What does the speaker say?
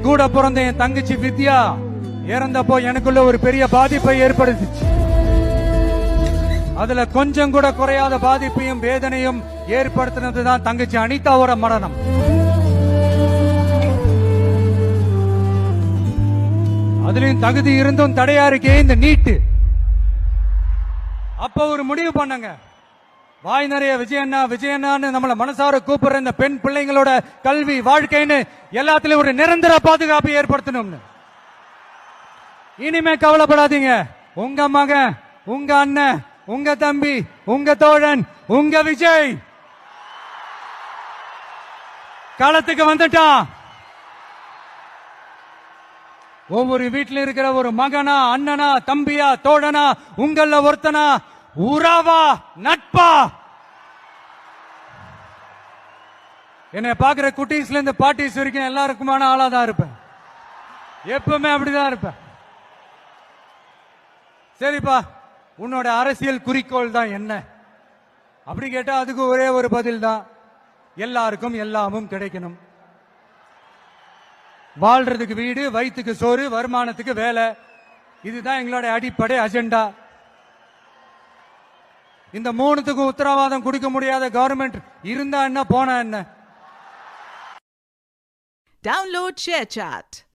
கூட பிறந்த என் தங்கச்சி வித்யா இறந்தப்போ எனக்குள்ள ஒரு பெரிய பாதிப்பை ஏற்படுத்துச்சு. அதுல கொஞ்சம் கூட குறையாத பாதிப்பையும் வேதனையும் ஏற்படுத்தினதுதான் தங்கச்சி அனிதாவோட மரணம். அதுலயும் தகுதி இருந்தும் தடையா இருக்கே இந்த நீட்டு. அப்ப ஒரு முடிவு பண்ணங்க, வாய் நிறைய விஜயண்ணா விஜயண்ணான்னு நம்மள மனசார கூப்பிடுற இந்த பெண் பிள்ளைங்களோட கல்வி வாழ்க்கைன்னு எல்லாத்திலும் ஒரு நிரந்தர பாதுகாப்பு ஏற்படுத்தணும்னு. இனிமே கவலைப்படாதீங்க, உங்க மகன், உங்க அண்ணன், உங்க தம்பி, உங்க தோழன், உங்க விஜய் களத்துக்கு வந்துட்டான். ஒவ்வொரு வீட்டில் இருக்கிற ஒரு மகனா, அண்ணனா, தம்பியா, தோழனா, உங்கள ஒருத்தனா, உறவா, நட்பா, என்னை பாக்குற குட்டீஸ்ல இருந்து பாட்டிஸ் வரைக்கும் எல்லாருக்குமான ஆளாதான் இருப்பேன். எப்பவுமே அப்படிதான் இருப்பேன். சரிப்பா, உன்னோட அரசியல் குறிக்கோள் தான் என்ன அப்படி கேட்டா அதுக்கு ஒரே ஒரு பதில் தான், எல்லாருக்கும் எல்லாமும் கிடைக்கணும். வாழ்றதுக்கு வீடு, வயிற்றுக்கு சோறு, வருமானத்துக்கு வேலை, இதுதான் எங்களோட அடிப்படை அஜெண்டா. இந்த மூணுத்துக்கும் உத்தரவாதம் கொடுக்க முடியாத கவர்மெண்ட் இருந்தா என்ன, போனா என்ன. Download ShareChat.